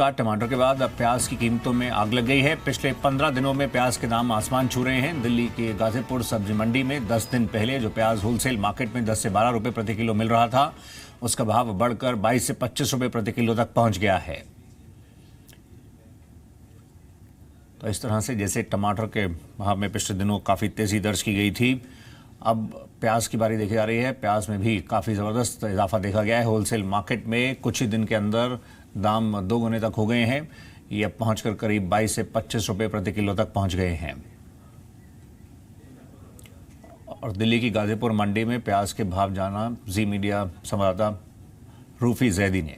नमस्कार। टमाटर के बाद अब प्याज की कीमतों में आग लग गई है। पिछले 15 दिनों में प्याज के दाम आसमान छू रहे हैं। दिल्ली के गाजीपुर सब्जी मंडी में 10 दिन पहले जो प्याज होलसेल मार्केट में 10 से 12 रुपए प्रति किलो मिल रहा था, उसका भाव बढ़कर 22 से 25 रुपए प्रति किलो तक पहुंच गया है। तो इस तरह से जैसे टमाटर के भाव में पिछले दिनों काफी तेजी दर्ज की गई थी, अब प्याज की बारी देखी जा रही है। प्याज में भी काफी जबरदस्त इजाफा देखा गया है। होलसेल मार्केट में कुछ ही दिन के अंदर दाम 2 गुने तक हो गए हैं। ये अब पहुंचकर करीब 22 से 25 रुपए प्रति किलो तक पहुंच गए हैं। और दिल्ली की गाजीपुर मंडी में प्याज के भाव जाना जी मीडिया संवाददाता रूफी जैदी ने।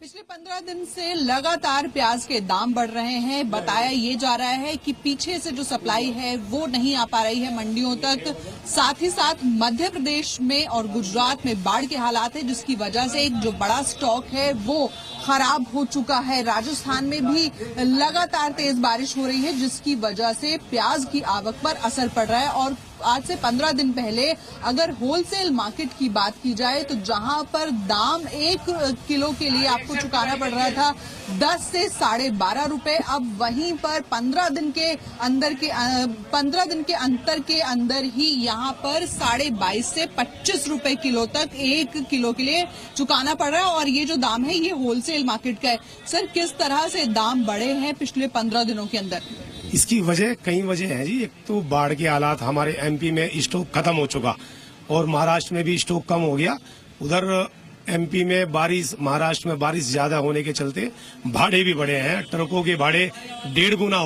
पिछले 15 दिन से लगातार प्याज के दाम बढ़ रहे हैं। बताया ये जा रहा है कि पीछे से जो सप्लाई है वो नहीं आ पा रही है मंडियों तक। साथ ही साथ मध्य प्रदेश में और गुजरात में बाढ़ के हालात है, जिसकी वजह से एक जो बड़ा स्टॉक है वो खराब हो चुका है। राजस्थान में भी लगातार तेज बारिश हो रही है, जिसकी वजह से प्याज की आवक पर असर पड़ रहा है। और आज से 15 दिन पहले अगर होलसेल मार्केट की बात की जाए तो जहां पर दाम 1 किलो के लिए आपको चुकाना पड़ रहा था 10 से 12.5 रुपए, अब वहीं पर 15 दिन के अंतर के अंदर ही यहां पर 22.5 से 25 रुपए किलो तक 1 किलो के लिए चुकाना पड़ रहा है। और ये जो दाम है ये होलसेल मार्केट का है। सर, किस तरह से दाम बढ़े हैं पिछले 15 दिनों के अंदर? इसकी वजह कई वजह है जी। एक तो बाढ़ के हालात, हमारे एमपी में स्टॉक खत्म हो चुका और महाराष्ट्र में भी स्टॉक कम हो गया। उधर एमपी में बारिश, महाराष्ट्र में बारिश ज्यादा होने के चलते भाड़े भी बढ़े हैं। ट्रकों के भाड़े 1.5 गुना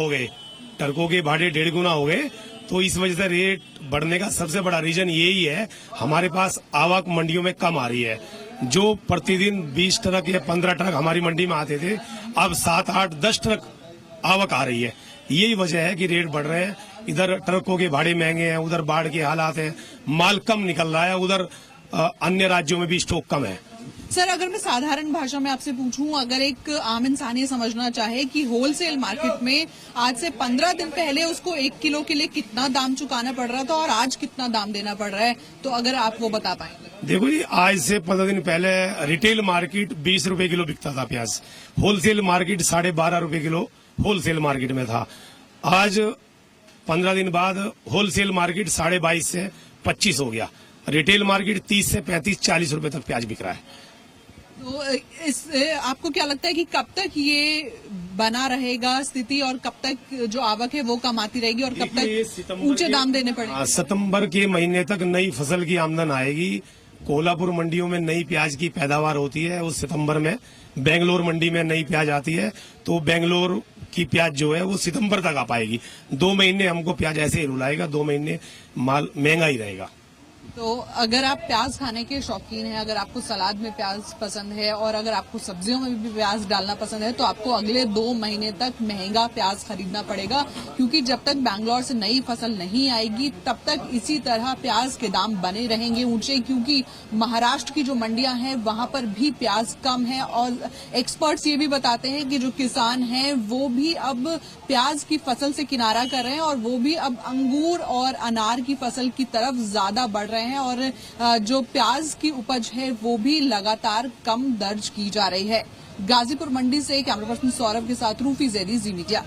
हो गए। तो इस वजह से रेट बढ़ने का सबसे बड़ा रीजन यही है। हमारे पास आवक मंडियों में कम आ रही है। जो प्रतिदिन 20 ट्रक या 15 ट्रक हमारी मंडी में आते थे, अब 7, 8, 10 ट्रक आवक आ रही है। यही वजह है कि रेट बढ़ रहे हैं। इधर ट्रकों के भाड़े महंगे हैं, उधर बाढ़ के हालात हैं, माल कम निकल रहा है, उधर अन्य राज्यों में भी स्टॉक कम है। सर, अगर मैं साधारण भाषा में आपसे पूछूं, अगर एक आम इंसान ये समझना चाहे कि होलसेल मार्केट में आज से 15 दिन पहले उसको 1 किलो के लिए कितना दाम चुकाना पड़ रहा था और आज कितना दाम देना पड़ रहा है, तो अगर आप वो बता पाएंगे। देखो जी, आज से 15 दिन पहले रिटेल मार्केट 20 रुपए किलो बिकता था प्याज। होलसेल मार्केट 12.5 रुपए किलो होलसेल मार्केट में था। आज 15 दिन बाद होलसेल मार्केट 22.5 से 25 हो गया। रिटेल मार्केट 30 से 35, 40 रुपए तक प्याज बिक रहा है। तो आपको क्या लगता है कि कब तक ये बना रहेगा स्थिति और कब तक जो आवक है वो कम आती रहेगी और कब तक ऊंचे दाम देने पड़ेंगे? सितंबर के महीने तक नई फसल की आमदन आएगी। कोल्हापुर मंडियों में नई प्याज की पैदावार होती है। उस सितंबर में बेंगलोर मंडी में नई प्याज आती है, तो बेंगलोर की प्याज जो है वो सितंबर तक आ पाएगी। 2 महीने हमको प्याज ऐसे ही रुलाएगा, 2 महीने माल महंगा ही रहेगा। तो अगर आप प्याज खाने के शौकीन हैं, अगर आपको सलाद में प्याज पसंद है और अगर आपको सब्जियों में भी प्याज डालना पसंद है, तो आपको अगले 2 महीने तक महंगा प्याज खरीदना पड़ेगा, क्योंकि जब तक बैंगलोर से नई फसल नहीं आएगी तब तक इसी तरह प्याज के दाम बने रहेंगे ऊंचे, क्योंकि महाराष्ट्र की जो मंडियां हैं वहां पर भी प्याज कम है। और एक्सपर्ट्स ये भी बताते हैं कि जो किसान हैं वो भी अब प्याज की फसल से किनारा कर रहे हैं और वो भी अब अंगूर और अनार की फसल की तरफ ज्यादा बढ़ रहे हैं और जो प्याज की उपज है वो भी लगातार कम दर्ज की जा रही है। गाजीपुर मंडी से कैमरा पर्सन सौरभ के साथ रूफी जैदी, जी मीडिया।